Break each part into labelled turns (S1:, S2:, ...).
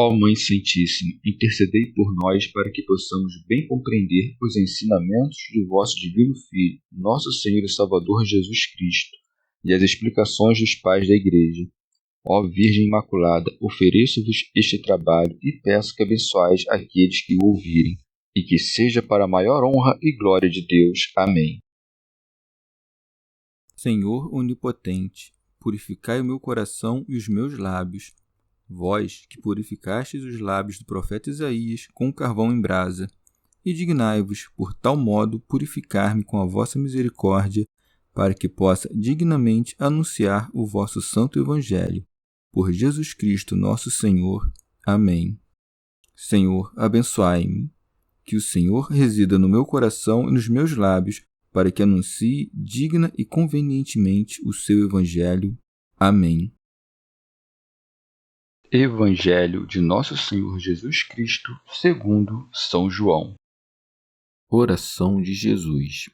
S1: Ó Mãe Santíssima, intercedei por nós para que possamos bem compreender os ensinamentos de vosso Divino Filho, nosso Senhor e Salvador Jesus Cristo, e as explicações dos pais da Igreja. Ó Virgem Imaculada, ofereço-vos este trabalho e peço que abençoeis aqueles que o ouvirem, e que seja para a maior honra e glória de Deus. Amém.
S2: Senhor onipotente, purificai o meu coração e os meus lábios. Vós, que purificastes os lábios do profeta Isaías com carvão em brasa, e dignai-vos, por tal modo, purificar-me com a vossa misericórdia, para que possa dignamente anunciar o vosso santo Evangelho. Por Jesus Cristo nosso Senhor. Amém. Senhor, abençoai-me. Que o Senhor resida no meu coração e nos meus lábios, para que anuncie digna e convenientemente o seu Evangelho. Amém.
S1: Evangelho de Nosso Senhor Jesus Cristo, segundo São João.
S2: Oração de Jesus.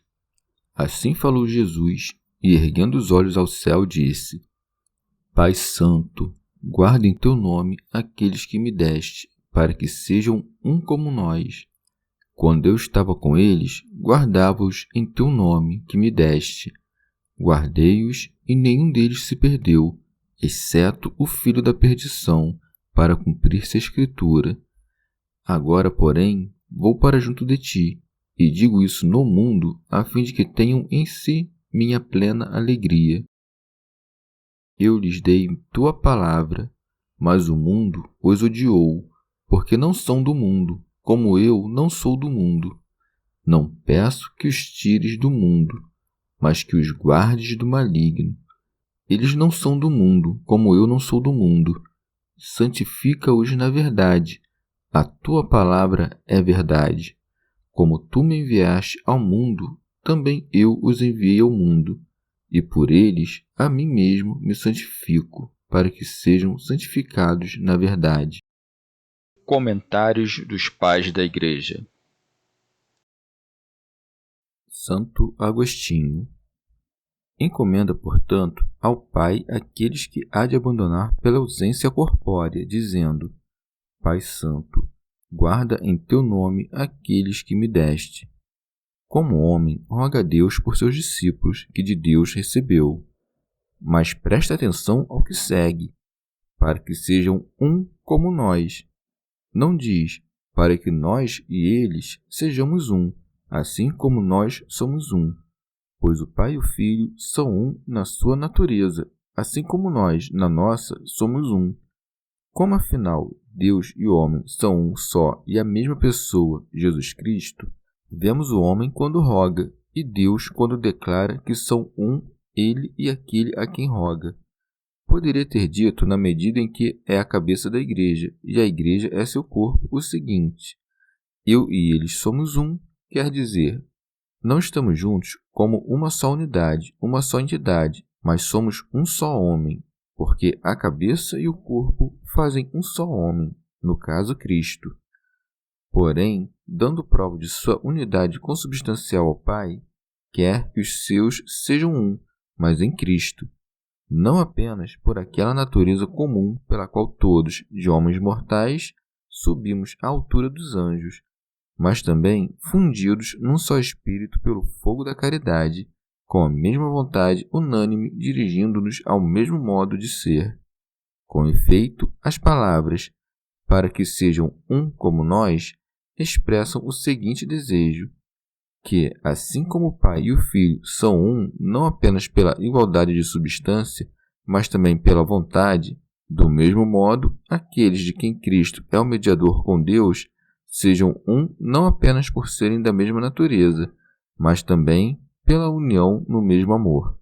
S2: Assim falou Jesus, e erguendo os olhos ao céu, disse: Pai Santo, guarda em teu nome aqueles que me deste, para que sejam um como nós. Quando eu estava com eles, guardava-os em teu nome que me deste. Guardei-os, e nenhum deles se perdeu, exceto o filho da perdição, para cumprir-se a Escritura. Agora, porém, vou para junto de ti, e digo isso no mundo, a fim de que tenham em si minha plena alegria. Eu lhes dei tua palavra, mas o mundo os odiou, porque não são do mundo, como eu não sou do mundo. Não peço que os tires do mundo, mas que os guardes do maligno. Eles não são do mundo, como eu não sou do mundo. Santifica-os na verdade. A tua palavra é verdade. Como tu me enviaste ao mundo, também eu os enviei ao mundo. E por eles, a mim mesmo me santifico, para que sejam santificados na verdade.
S1: Comentários dos Pais da Igreja.
S2: Santo Agostinho. Encomenda, portanto, ao Pai aqueles que há de abandonar pela ausência corpórea, dizendo: Pai Santo, guarda em teu nome aqueles que me deste. Como homem, roga a Deus por seus discípulos, que de Deus recebeu. Mas presta atenção ao que segue, para que sejam um como nós. Não diz, para que nós e eles sejamos um, assim como nós somos um. Pois o Pai e o Filho são um na sua natureza, assim como nós, na nossa, somos um. Como, afinal, Deus e o homem são um só e a mesma pessoa, Jesus Cristo, vemos o homem quando roga e Deus quando declara que são um, ele e aquele a quem roga. Poderia ter dito, na medida em que é a cabeça da Igreja e a Igreja é seu corpo, o seguinte: eu e eles somos um, quer dizer, não estamos juntos como uma só unidade, uma só entidade, mas somos um só homem, porque a cabeça e o corpo fazem um só homem, no caso Cristo. Porém, dando prova de sua unidade consubstancial ao Pai, quer que os seus sejam um, mas em Cristo, não apenas por aquela natureza comum pela qual todos, de homens mortais, subimos à altura dos anjos, mas também fundidos num só espírito pelo fogo da caridade, com a mesma vontade unânime dirigindo-nos ao mesmo modo de ser. Com efeito, as palavras, para que sejam um como nós, expressam o seguinte desejo, que, assim como o Pai e o Filho são um não apenas pela igualdade de substância, mas também pela vontade, do mesmo modo, aqueles de quem Cristo é o mediador com Deus sejam um não apenas por serem da mesma natureza, mas também pela união no mesmo amor.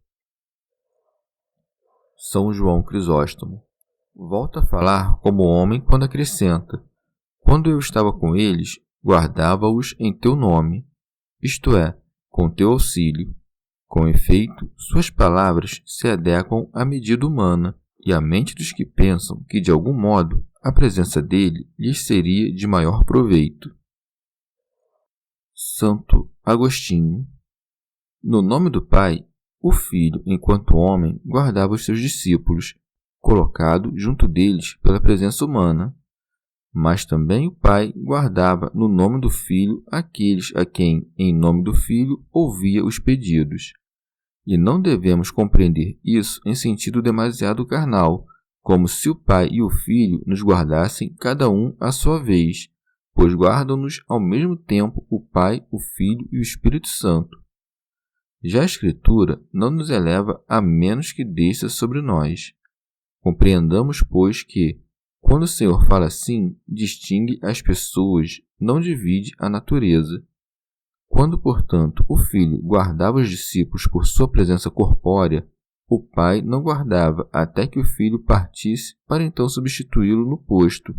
S2: São João Crisóstomo. Volta a falar como homem quando acrescenta: quando eu estava com eles, guardava-os em teu nome, isto é, com teu auxílio. Com efeito, suas palavras se adequam à medida humana e à mente dos que pensam que, de algum modo, a presença dele lhes seria de maior proveito. Santo Agostinho. No nome do Pai, o Filho, enquanto homem, guardava os seus discípulos, colocado junto deles pela presença humana. Mas também o Pai guardava no nome do Filho aqueles a quem, em nome do Filho, ouvia os pedidos. E não devemos compreender isso em sentido demasiado carnal, como se o Pai e o Filho nos guardassem cada um à sua vez, pois guardam-nos ao mesmo tempo o Pai, o Filho e o Espírito Santo. Já a Escritura não nos eleva a menos que desça sobre nós. Compreendamos, pois, que, quando o Senhor fala assim, distingue as pessoas, não divide a natureza. Quando, portanto, o Filho guardava os discípulos por sua presença corpórea, o Pai não guardava até que o Filho partisse para então substituí-lo no posto,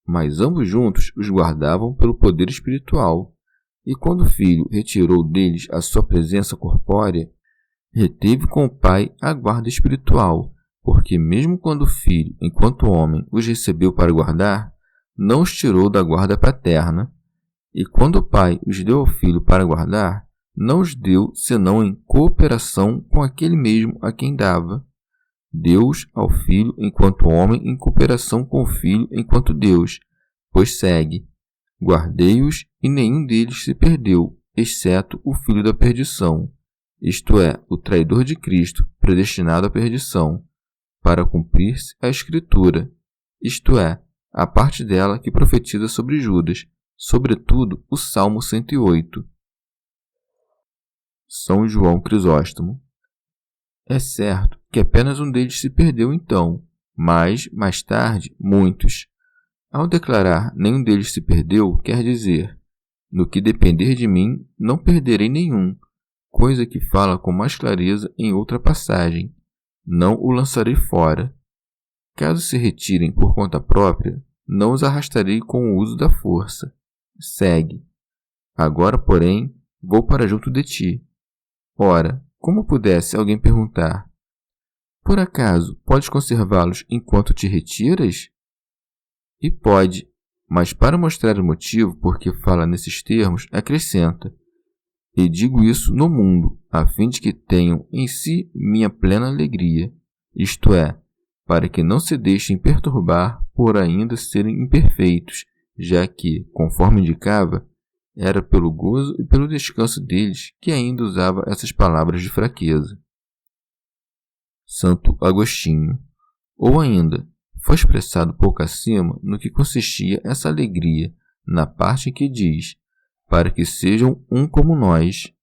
S2: mas ambos juntos os guardavam pelo poder espiritual. E quando o Filho retirou deles a sua presença corpórea, reteve com o Pai a guarda espiritual, porque mesmo quando o Filho, enquanto homem, os recebeu para guardar, não os tirou da guarda paterna. E quando o Pai os deu ao Filho para guardar, não os deu senão em cooperação com aquele mesmo a quem dava. Deu-os ao Filho enquanto homem em cooperação com o Filho enquanto Deus, pois segue: guardei-os e nenhum deles se perdeu, exceto o filho da perdição, isto é, o traidor de Cristo, predestinado à perdição, para cumprir-se a Escritura, isto é, a parte dela que profetiza sobre Judas, sobretudo o Salmo 108. São João Crisóstomo. É certo que apenas um deles se perdeu então, mas, mais tarde, muitos. Ao declarar nenhum deles se perdeu, quer dizer, no que depender de mim, não perderei nenhum, coisa que fala com mais clareza em outra passagem, não o lançarei fora. Caso se retirem por conta própria, não os arrastarei com o uso da força. Segue. Agora, porém, vou para junto de ti. Ora, como pudesse alguém perguntar: por acaso podes conservá-los enquanto te retiras? E pode, mas para mostrar o motivo por que fala nesses termos, acrescenta: e digo isso no mundo, a fim de que tenham em si minha plena alegria, isto é, para que não se deixem perturbar por ainda serem imperfeitos, já que, conforme indicava, era pelo gozo e pelo descanso deles que ainda usava essas palavras de fraqueza. Santo Agostinho. Ou ainda, foi expressado pouco acima no que consistia essa alegria, na parte em que diz: para que sejam um como nós.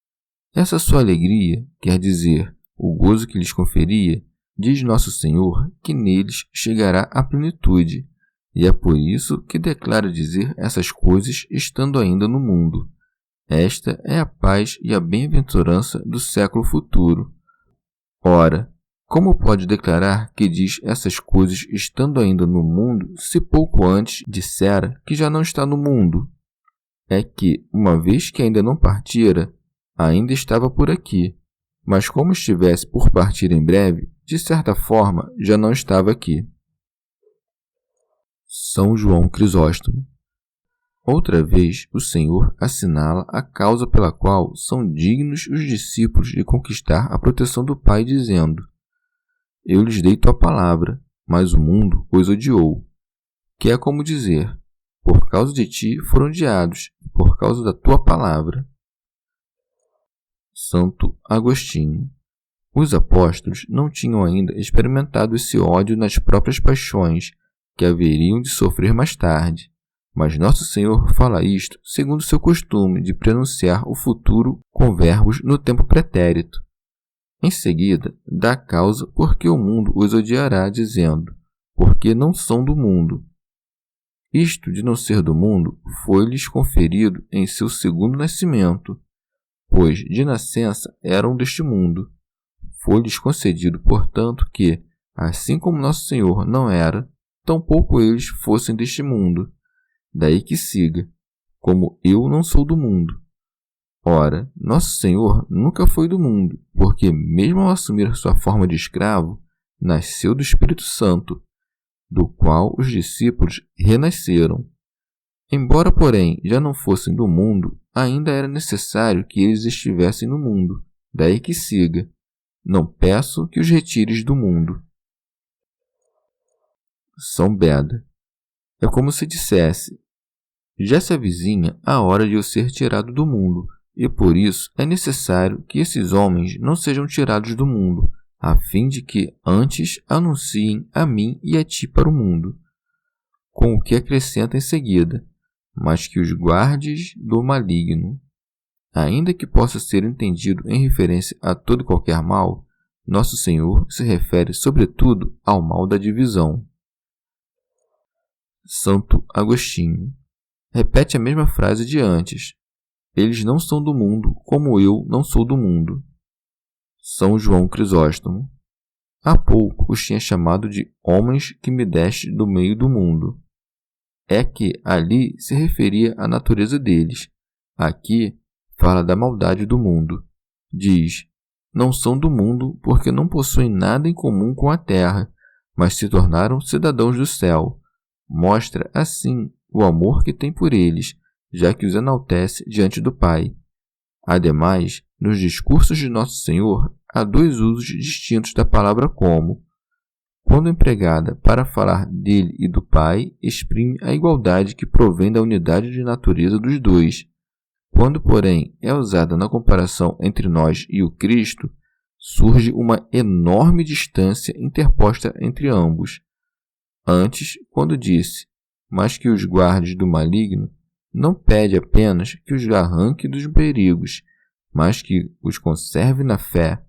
S2: Essa sua alegria, quer dizer, o gozo que lhes conferia, diz Nosso Senhor que neles chegará a plenitude, e é por isso que declara dizer essas coisas estando ainda no mundo. Esta é a paz e a bem-aventurança do século futuro. Ora, como pode declarar que diz essas coisas estando ainda no mundo, se pouco antes dissera que já não está no mundo? É que, uma vez que ainda não partira, ainda estava por aqui, mas como estivesse por partir em breve, de certa forma já não estava aqui. São João Crisóstomo. Outra vez, o Senhor assinala a causa pela qual são dignos os discípulos de conquistar a proteção do Pai, dizendo: eu lhes dei tua palavra, mas o mundo os odiou. Que é como dizer: por causa de ti foram odiados, por causa da tua palavra. Santo Agostinho. Os apóstolos não tinham ainda experimentado esse ódio nas próprias paixões, que haveriam de sofrer mais tarde. Mas Nosso Senhor fala isto segundo seu costume de pronunciar o futuro com verbos no tempo pretérito. Em seguida, dá a causa porque o mundo os odiará, dizendo: porque não são do mundo. Isto de não ser do mundo foi-lhes conferido em seu segundo nascimento, pois de nascença eram deste mundo. Foi-lhes concedido, portanto, que, assim como Nosso Senhor não era, tampouco eles fossem deste mundo. Daí que siga: como eu não sou do mundo. Ora, Nosso Senhor nunca foi do mundo, porque, mesmo ao assumir sua forma de escravo, nasceu do Espírito Santo, do qual os discípulos renasceram. Embora, porém, já não fossem do mundo, ainda era necessário que eles estivessem no mundo. Daí que siga: não peço que os retires do mundo. São Beda. É como se dissesse: já se avizinha a hora de eu ser tirado do mundo, e por isso é necessário que esses homens não sejam tirados do mundo, a fim de que antes anunciem a mim e a ti para o mundo. Com o que acrescenta em seguida: mas que os guardes do maligno. Ainda que possa ser entendido em referência a todo e qualquer mal, nosso Senhor se refere sobretudo ao mal da divisão. Santo Agostinho repete a mesma frase de antes: eles não são do mundo, como eu não sou do mundo. São João Crisóstomo. Há pouco os tinha chamado de homens que me deste do meio do mundo. É que ali se referia à natureza deles. Aqui fala da maldade do mundo. Diz: não são do mundo porque não possuem nada em comum com a terra, mas se tornaram cidadãos do céu. Mostra, assim, o amor que tem por eles, já que os enaltece diante do Pai. Ademais, nos discursos de Nosso Senhor, há dois usos distintos da palavra como. Quando empregada para falar dele e do Pai, exprime a igualdade que provém da unidade de natureza dos dois. Quando, porém, é usada na comparação entre nós e o Cristo, surge uma enorme distância interposta entre ambos. Antes, quando disse: mas que os guardes do maligno, não pede apenas que os arranque dos perigos, mas que os conserve na fé.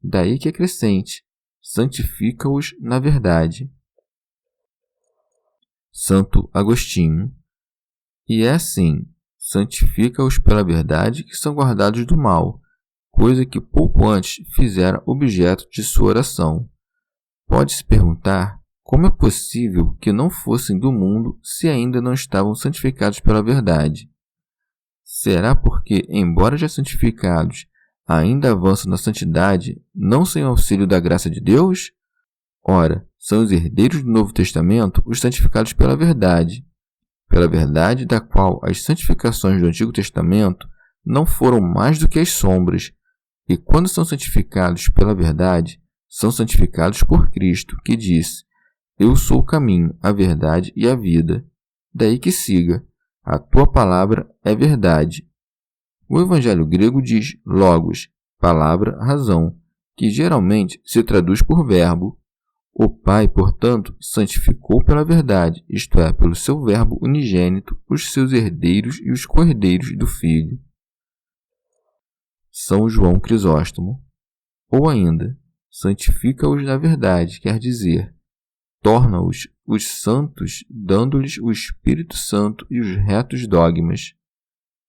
S2: Daí que acrescente: santifica-os na verdade. Santo Agostinho. E é assim: santifica-os pela verdade que são guardados do mal, coisa que pouco antes fizera objeto de sua oração. Pode-se perguntar como é possível que não fossem do mundo se ainda não estavam santificados pela verdade. Será porque, embora já santificados, ainda avançam na santidade, não sem auxílio da graça de Deus? Ora, são os herdeiros do Novo Testamento os santificados pela verdade da qual as santificações do Antigo Testamento não foram mais do que as sombras, e quando são santificados pela verdade, são santificados por Cristo, que disse: eu sou o caminho, a verdade e a vida. Daí que siga: a tua palavra é verdade. O evangelho grego diz logos, palavra, razão, que geralmente se traduz por verbo. O Pai, portanto, santificou pela verdade, isto é, pelo seu verbo unigênito, os seus herdeiros e os cordeiros do Filho. São João Crisóstomo. Ou ainda, santifica-os na verdade, quer dizer, torna-os os santos, dando-lhes o Espírito Santo e os retos dogmas.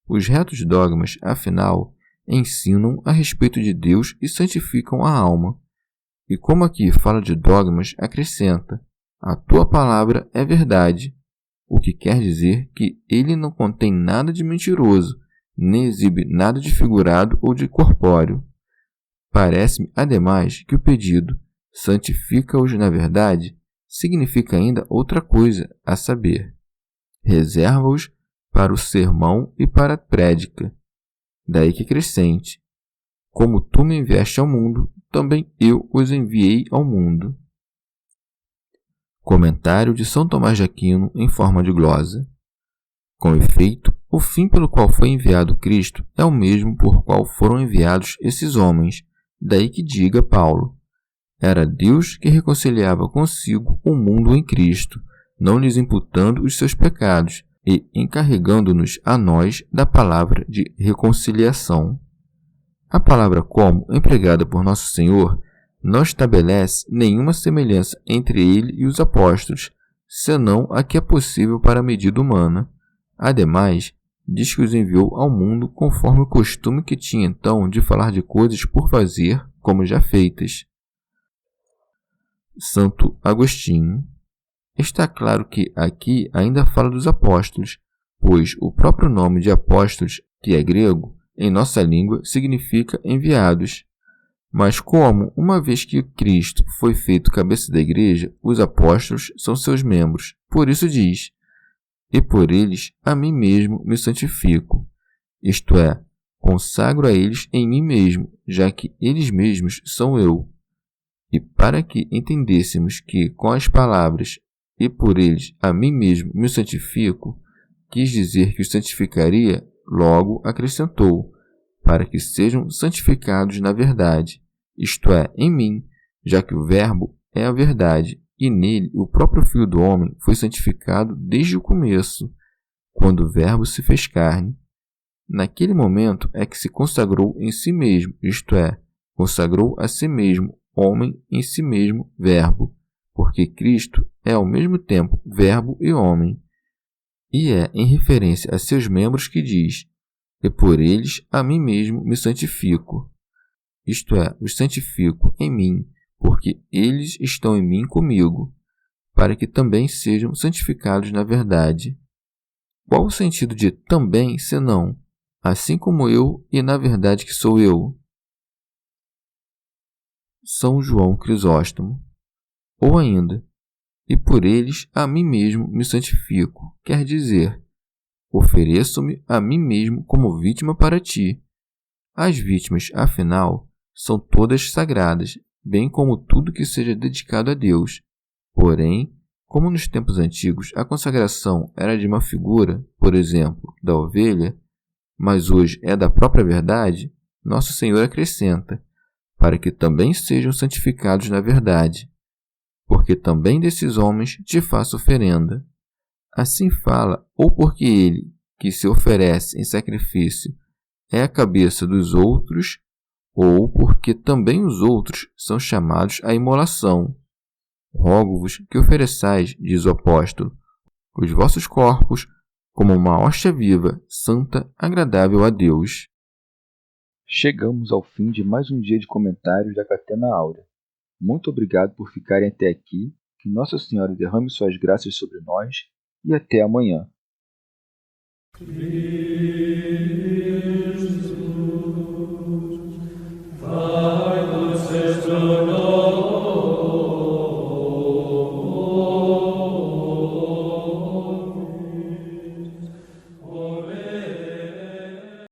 S2: Os retos dogmas, afinal, ensinam a respeito de Deus e santificam a alma. E como aqui fala de dogmas, acrescenta: a tua palavra é verdade, o que quer dizer que ele não contém nada de mentiroso, nem exibe nada de figurado ou de corpóreo. Parece-me, ademais, que o pedido santifica-os na verdade significa ainda outra coisa, a saber, reserva-os para o sermão e para a prédica. Daí que acrescente: como tu me enviaste ao mundo, também eu os enviei ao mundo. Comentário de São Tomás de Aquino em forma de glosa. Com efeito, o fim pelo qual foi enviado Cristo é o mesmo por qual foram enviados esses homens, daí que diga Paulo: era Deus que reconciliava consigo o mundo em Cristo, não lhes imputando os seus pecados e encarregando-nos a nós da palavra de reconciliação. A palavra como, empregada por Nosso Senhor, não estabelece nenhuma semelhança entre ele e os apóstolos, senão a que é possível para a medida humana. Ademais, diz que os enviou ao mundo conforme o costume que tinha então de falar de coisas por fazer, como já feitas. Santo Agostinho. Está claro que aqui ainda fala dos apóstolos, pois o próprio nome de apóstolos, que é grego, em nossa língua significa enviados. Mas como, uma vez que Cristo foi feito cabeça da igreja, os apóstolos são seus membros, por isso diz: e por eles a mim mesmo me santifico, isto é, consagro a eles em mim mesmo, já que eles mesmos são eu. E para que entendêssemos que com as palavras e por eles a mim mesmo me santifico, quis dizer que os santificaria, logo acrescentou, para que sejam santificados na verdade, isto é, em mim, já que o Verbo é a verdade, e nele o próprio Filho do Homem foi santificado desde o começo, quando o Verbo se fez carne. Naquele momento é que se consagrou em si mesmo, isto é, consagrou a si mesmo, homem em si mesmo, Verbo, porque Cristo é ao mesmo tempo Verbo e homem. E é em referência a seus membros que diz: e por eles a mim mesmo me santifico. Isto é, os santifico em mim, porque eles estão em mim comigo, para que também sejam santificados na verdade. Qual o sentido de também, senão, assim como eu e na verdade que sou eu? São João Crisóstomo. Ou ainda, e por eles a mim mesmo me santifico, quer dizer, ofereço-me a mim mesmo como vítima para ti. As vítimas, afinal, são todas sagradas, bem como tudo que seja dedicado a Deus. Porém, como nos tempos antigos a consagração era de uma figura, por exemplo, da ovelha, mas hoje é da própria verdade, Nosso Senhor acrescenta, para que também sejam santificados na verdade, porque também desses homens te faço oferenda. Assim fala, ou porque ele, que se oferece em sacrifício, é a cabeça dos outros, ou porque também os outros são chamados à imolação. Rogo-vos que ofereçais, diz o apóstolo, os vossos corpos como uma hóstia viva, santa, agradável a Deus.
S1: Chegamos ao fim de mais um dia de comentários da Catena Áurea. Muito obrigado por ficarem até aqui, que Nossa Senhora derrame suas graças sobre nós e até amanhã.